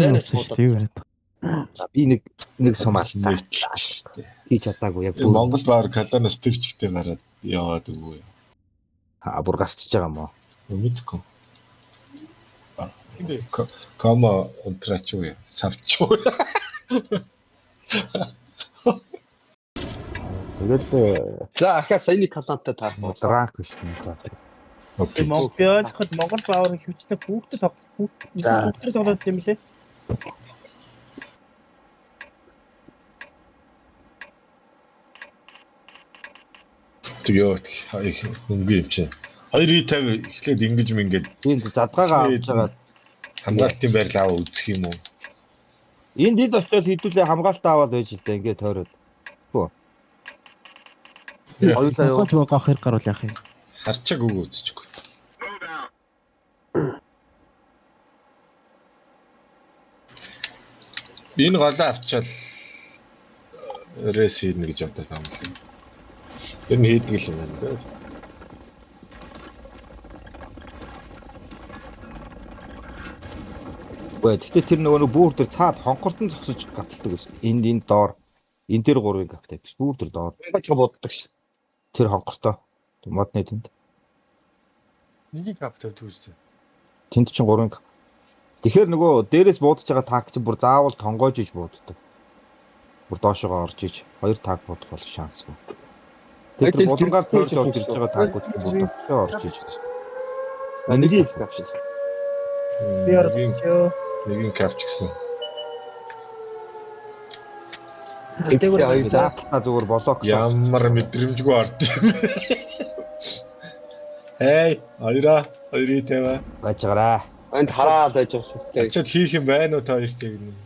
дайнаас буудаад. Би нэг сумалцсан. Тий чадаагүй яг Монгол баар каланаас тэгчтэй гараад яваад өгөө. Бүр гарчиж байгаа юм уу? Мэдгүй. Кома унтрачгүй. Савчгүй. Тэгэл За ахаа саяны калантай таарсан. дранк биш юм байна. Окей. Монгол баавар хөвчтэй хүүхдээ тоглоод юм лээ. Тэгээ хөнгө юм чинь. 250 эхлээд ингэж мингээд Энд задгаагаа авч байгаа. хамгаалтын байрлал аваа үзэх юм уу? Энд очиод хідүүлээ хамгаалтаа аваад байж л дээ ингээд тойроод. Хоёулаа юу? Гооч байгаа хэрэг гаруул яах юм. Харчааг өгөө үзчихгүй. Энэ голоо авчаал рейс хийх гэж бодоод байгаа юм. Тэр нь хийдэг юм байна даа. Гэхдээ тэр нөгөө бүүр дээр цаад хонхортон зогсож гавталдаг гэсэн. Энд доор энэ дээр 3-ын гавтай биш. Бүүр дээр доор. Бач боддог ш. Тэр хонхортой. Модны тэнд. Нэг кап тавьдаг үстэй. Тэнд чинь 3-ын гав. Тэгэхээр нөгөө дээрээс буудаж байгаа таг чинь бүр заавал тонгоож иж бууддаг. Бүр доошогоо орж иж 2 таг буудах бол шансгүй. Тэр булангаар тойрч орж ирж байгаа тагууд буудаж орж иж. Нэг их тавьчих. Би орчихё. Нэгэн капч гэсэн. Тэгсэн Дааталтаа зүгээр блок. Ямар мэдрэмжгүй орд юм. Хей, хоёрын тавиа. байж гараа. энд хараад байж байгаа шүү дээ. Очоод хийх юм байна уу та хоёртыг нэг.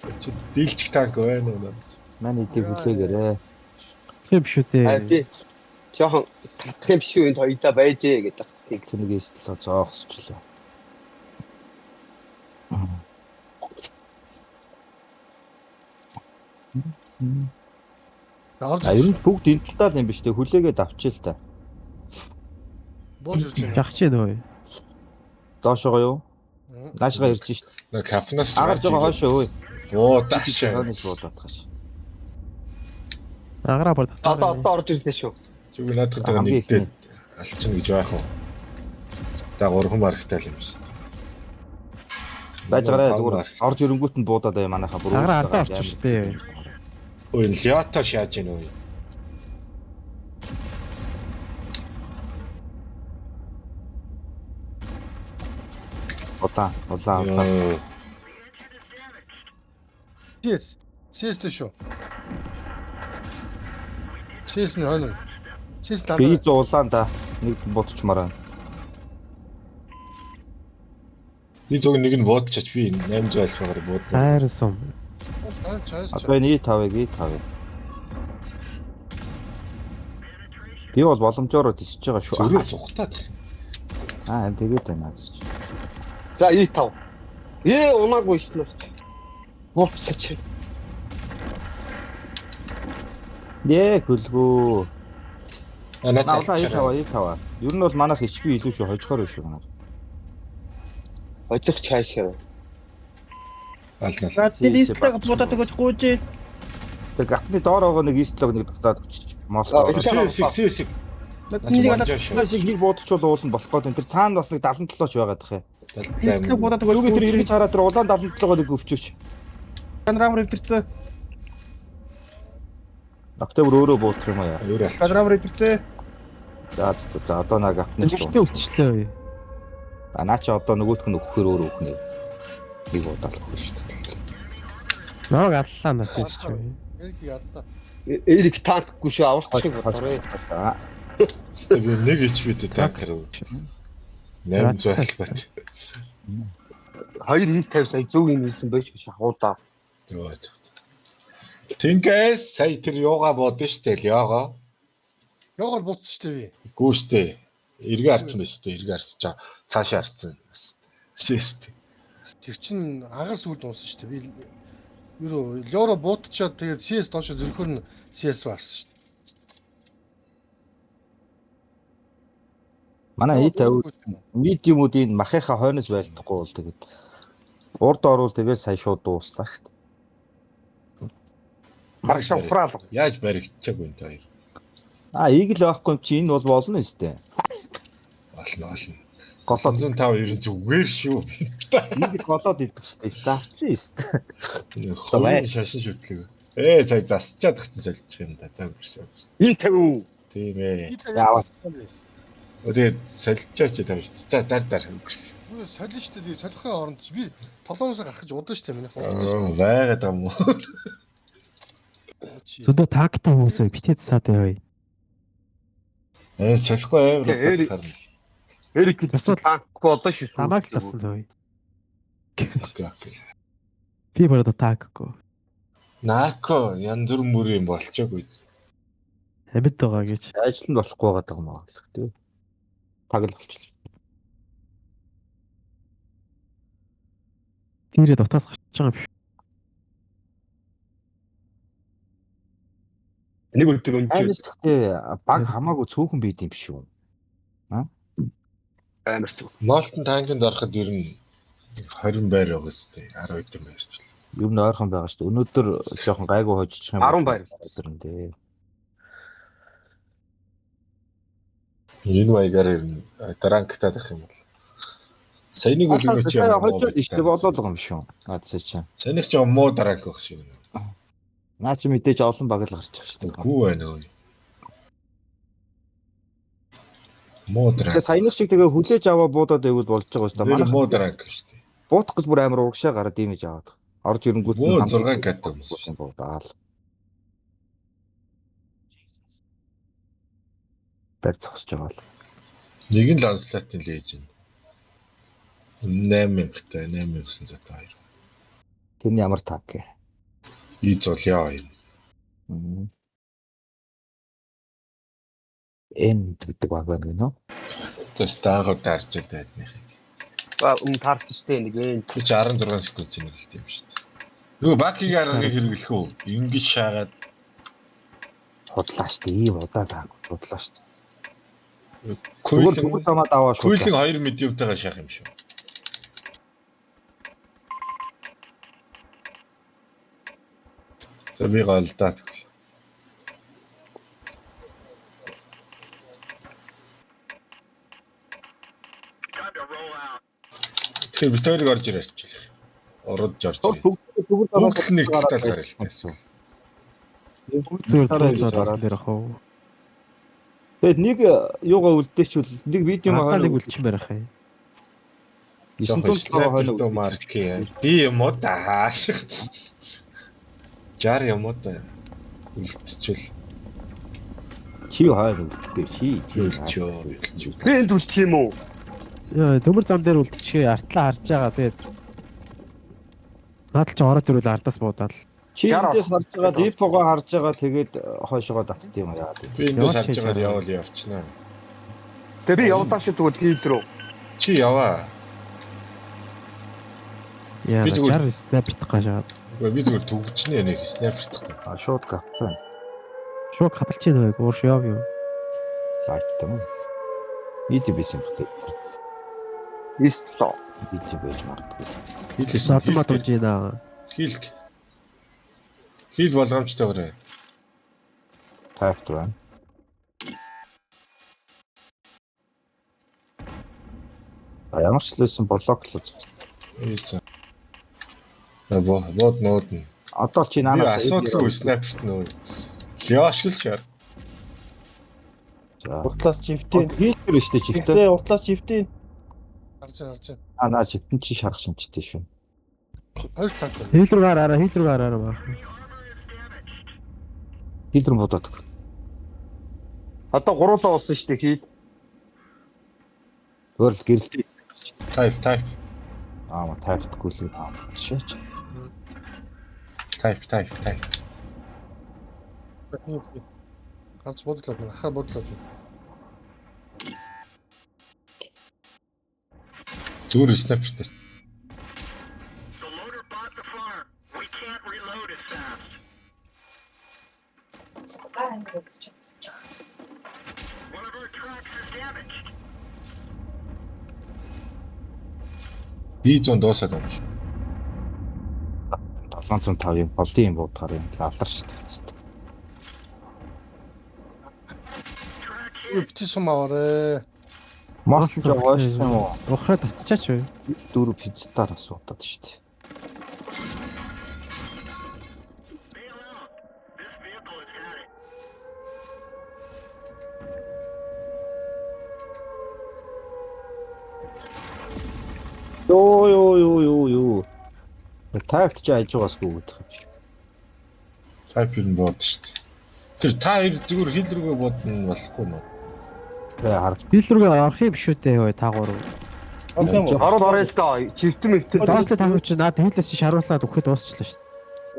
Очоод дийлчих танк байна уу? Манай эдийг хүлээгээрээ. Тийм шүү дээ. Тий. Жохон татах юм шүү энд хоёлаа байжээ гэдэг чинь. Тэнийг ийстэл зоогсчлаа. Ер нь бүгд энэ талтаа л юм биш үү? Хүлээгээд авчил та. Бууж ирж байна. Жахчээ дөө. Доошоо юу? Наашгаа ирж шít. Нэг капнаас Агарч байгаа хойшоо өө. Оо дааш. Хойноос буудаад хаш. Агаараа бод. Одоо орж ирлээ шүү. Зүгээр наадах байгаа нэгдээд алчин гэж байх уу? Та 3 марктай л юм шүү. Байж гараа зүгээр орж ирэнгүүт нь буудаад бай манайха бүр. Агаараа ардаа орчих шүү дээ. Ой лята шааж гэнэ үү? Улаан. Сээс л шүү. Сээс нь хойно. Сээс Би дандаа. зуулаан да нэг бодчмаар байна. Би зөв нэг нь буудчихач би 800 альфагаар буудна. Хайрсан. Одоо энэ E5-ыг. Би бол боломжоор тисэж байгаа шүү. Зүгээр цухтаад. Тэгээд байна гэж. За E5. Унаагүй шүү дээ. Бууцчих. Гүлгүү. Надад E5. Ер нь бол манайх HP илүү шүү, хожихоор шүү манайх. Очих чаашаа. алнаа. За тэр истлэг бодоод өгч гүйж. Тэр гапны доор байгаа нэг истлэг нэг дутаад өччих. Москва. Сэг. Нэг алаад Шиг нэг буудчихвол уулна болох гээд тэр цаана бас нэг 77-ч байгаад тах юм. истлэг бодоод өгч. Юугээ тэр эргэж хараад тэр улаан 77-ыг өвчөөч. Панорамаар өвдөрцөө. Октябрь өөрөө буудах юм аа. Өөр аль. Панорамаар өвдөрцөө. За одоо нэг гапны. Нэгтэй үлдчихлээ. Наа чи одоо нөгөөх нь өгөхөр өөр өгнө. Нэг удаалахгүй шүү дээ. Намайг аллаа надад шүү. Эрик ядлаа. Эрик танкгүй шүү авах шиг бодлоо. Стэг нэг HP-тэй танк хэрэг. 800 альфат. 250 сая зөв юм хэлсэн байж шахуудаа. Тэнгээс сая тэр юугаа бодсон штэ л яага. Яагаад буцсан штэ би. Гүү штэ. Эргээ арцсан байж штэ. Эргээ арцж байгаа. Цаашаа арцсан. Сист. Тэр чин агар сүлд унсан штэ. Би юу лёро буутчаад тэгээд CS доошо зөрхөр нь CS руу арсан штэ. Манай E50 медиумуудын махынхаа хойноос байлдахгүй бол тэгээд Урд орвол тэгээд сая шууд дууслаа шүү дээ. Маргаш ухраал. Яаж баригдчихаагүй энэ хоёр. Игэл байхгүй юм чи энэ бол болно өстэй. Олно. Голоод 105 зүгээр шүү. игэл голоод идэх шүү дээ. Ставцсан өстэй. Ховын шашин шүтлэг. Цай засчаад гацсан соличих юм да. За үрсэн. И 50. Тийм ээ. Яавал. Тэгээд солилцооч тавь шүү. За дар үрсэн. Үгүй солино шүү дээ. Солихын оронд би толгоноосоо гарах гэж удаа шүү дээ минийх. Байгаад юм уу? Зүдөө тагтаа хүмүүсөө битээ цаадаа бай. Солихгүй амар харна. Эрик Засвал танк болоо шүү. Самаг тасан бай. Окей. Би бороо тагко. Нако янз бүр мөр юм болчоогүй. Амьд байгаа гэж. Ажил нь болохгүй байгаа юм аа л тий. Тагл болчихлоо. Тэрээ дотоос гарч байгаа биш. Нэг өдөр өнж Айнс гэхдээ баг хамаагүй цөөхөн байд юм биш үү? амар зүг. Молтон танкинд ороход ер нь 20 байр байгаа сте 10 хэдэн байрч. Юу н ойрхон байгаа шүү дээ. Өнөөдөр жоохон гайгүй хожчих юм. 10 байр. Өдөрөндөө. Энэ маягаар ер нь дранктаад ах юм бол. Саяны үлгэр чи хожоод иштэй болоод байгаа юм шүү. Наадсаа чи. Саяных ч муу дранк байх шиг байна. Наа чи мэдээж олон баг л гарчих шүү дээ. Гүү байна өө. Муу дранк. Тэгээ саяных шиг тэгээ хүлээж аваа буудаад байвал болж байгаа шүү дээ. Манай муу дранк шүү дээ. Буутах гэж бүр амар урагшаа гараад имиж аваад. Орж ирэнгүүт Муу 6 кат хүмүүс шүү. буудаал. Бэр зогсож байгаа л. Нэг нь Lancelot-ийн Legend. 8000-тай 8902. Тэрний ямар таг гэ. И зуляа юм. Энд гэдэг баг байна гэнэ. Тэс таагаад дарж байдаг нэг. Таарсан шүү дээ нэг энэ. Чи 16 секунд чинь хэлт юм шүү дээ. Юу бакиг аргыг хэрэглэх үү? Ингэж шаагаад Худлаа штэ. Ийм удаа таг худлаа штэ. Зүгээр Куйлын түгэл замаад аваа шүү. Куйлын 2 медиумтайгаа шаах юм шүү. За би голдаа тэгвэл. Тэгэхээр битэрийг орж ирээч. Ороод орж ирээ. Түгэл замаад Бүгд нэг тал гаралтай. Зүгээр гараад дээр ахав. Тэгэд нэг юугаа үлдээчүүл нэг видео Хааста нэг үлчин барих юм. 900 хойно марк би юм уу тааш. 60 юм уу та. Үлдчихвэл чи хойно үлдээ чи. үлчөө. Грэнд үлчих юм уу? Яа, төмөр зам дээр үлдчихээ артлаа харж байгаа. Тэгээд наадл чи ороод ирвэл ардаас буудаал. Чи эндээс харж байгаа дипогоо харж байгаа тэгээд хойшоогоо татд юм яа. Би эндээс харж байгаа явал явчихнаа. Тэгээ би явлаа шүү тэгвэл хийд рүү. Чи яваа. Яа, Би зүгээр- 60 снайпер тахгашаад. Би зүгээр төгжнээ нэг снайпертэй. А шууд капитан. Шууд хапалч нэг ууш яв юу. Лайттай юм. Иди бисэн бохтой. Истлоо. Иди байж магадгүй. Хийлээсэн. Сатма дужина. Хийлг. Хийл болгоомжтой өрөө. Тайфт байна. Ямар ч лсэн блоклоо. Ийцээ. Бод нууд нь. Одоо чи Би наанаас асуудалгүй снайперт нөө. Яашгил шар. Уртлаас чифтийн хийлтэр штэ чифтээ. Тэгсээ уртлаас чифтийн Харж. А наа чифтэн чи шарах шинжтэй шүү. Хоёр цаг. Хил рүү гараараа баа. Хийлтэр бодоод. Одоо гуруулаа уусан шүү дээ хийд. Өөр л гэрэлтэй. Type. Аа тайфтгүй л шээч. Type. Ганц бодлоо байна. Ахаа бодлоо байна. Зүгээр снайпертэй. Би зүүн дуусаад байна. 705 юм болдын юм буудахаар юм лавларч тавьчихсан. Бити сум аваарэ. Мас ч аваач юм уу? Ухраа татчихаач юу? 4 пиццатаар асуудаг шүү дээ. Юу. Тайвт ч айж байгаасгүй гэдэг юм шиг. Type юм бод шүү дээ. Тэр та хоёр зүгээр хил рүүгээ бодно болохгүй нөө. Харах. Бил рүүгээ орох юм шүү дээ ой таагуур. Орол орё л доо. Чивтэн мэвтэн. Доотлоо тавьчих чи наад хэлээс чи шаруулаад өгөхөд дуусчлаа шүү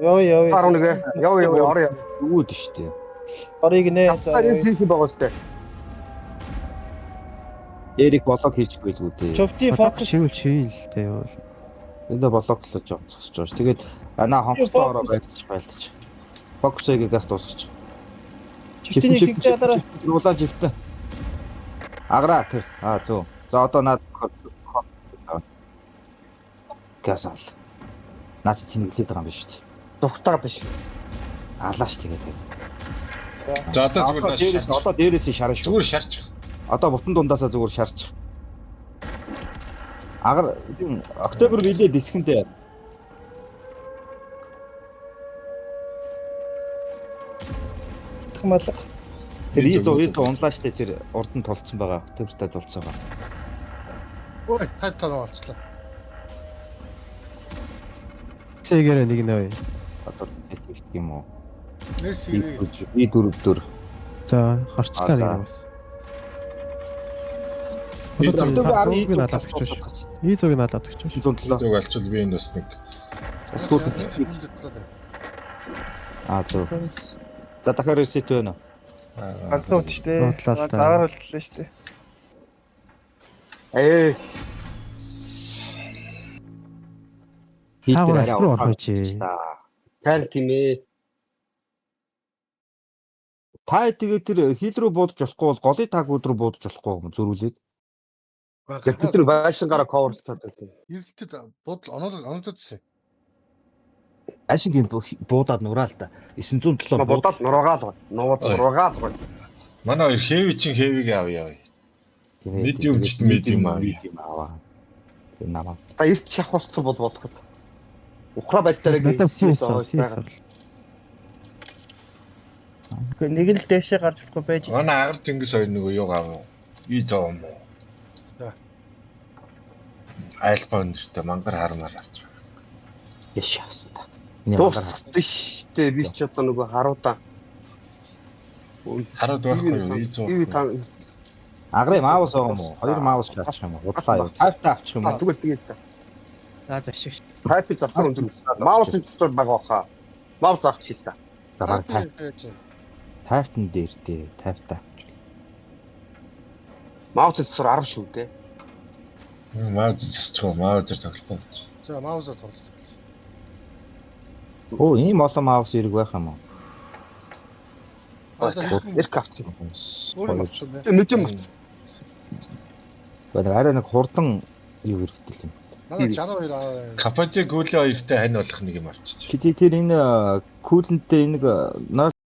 Яв. 11. Яв орё. Өгөөд шүү дээ. Орыг нэ. Энэ синхи байгаа сте. Эрик блок хийчихгүй л үү дээ. Човтын дээ. фокус Шивэл чинь л дээ юу. Эндээ блоклож зогсож байгаа ш. Тэгээд анаа хонхтоо ороо байлтчих. Фокусыг газ дуусгачих. чивтний ихтэй ялаараа. Улаан живтэн. Агра тэр. Зөө. За одоо наад гасаал. Наач цэнгэлээд байгаа юм биш үү? Дугтаад биш. Алааш тэгээд. За одоо зүгээр дээрээс одоо дээрээс шарна шүү. зүгээр шарчих. Одоо бутан дундаасаа зүгээр шарчих. Агар октябр билээ дисгэндээ. Хамаалга. Тэр ийзөө унлаа штэ тэр урд нь тулцсан байгаа. Октябртай тулцсан байгаа. Ой, 5 тоо болцлоо. Цэгээр нэг нөө. Одоо хэлэх юм уу? Нэс ирээ. И 4. За харчлаа нэг юм бас. Зүг надад гэж шүү. И зүг надад гэж шүү. 107. Зүг алчвал би энэ бас нэг Скот. Зөө. За дахиад reset байна. Ганцхан ут штэ. Бодлоо л та. Цагаар болтлоо штэ. Таагаар аль руу орох вэ? Тайр тийм ээ. Та тэгээд тэр хил рүү буудаж болохгүй бол голын тагууд руу буудаж болохгүй юм зөрүүлээд. Яг тэр байшингараа coverлтаад байна. Эрэлтэд бодол оногдодсон. Ашингийн буудаад нураал та. 907 Бодоод нураагаал. Нураагаал. манай хоёр хэви чин хэвиг авъя. Medium ч medium аваа. Тэр намаа. Та эрт шахуулсан бол болох гэсэн. Ухраа байлтараа Надад CS. Нэг л дэшээ гарч болохгүй байж. Манай агар тэнгис хоёр нөгөө юу гав. И зов юм уу? За. Айлбан штэ мангар хармаар авч. Яшааста. Дуус биш дээ би ч одоо нөгөө харуудаа. Хараад байхгүй юу? И зов. Би та Агрын маус байгаа юм уу? Хоёр маус шаачих юм уу? Худлаа юу? Тайвтаа авчих юм уу? зүгээр тэгээд та. За зашиг. Тайпи зарсан өндөр. Маус цэцэл байгаа хаа. Маус авчих та. За баг тайвтан дээр дээ. Тайвтаа авчих. Маус цэцэл 10 шүү дээ. Маус засчих. Маус зэр тоглохгүй. За маусаа тоглож. Оо ийм олон маус ирэг байх юм уу? Эрх авчих. Өөр болчихсон бэ. Мэдэн Бадар арай нэг хурдан юу хэрэгтэй юм. Манай 62 аваа. Капажи гүлээ хоёртай хань болох нэг юм авчиж. Тэр энэ кулэнтэй нэг 0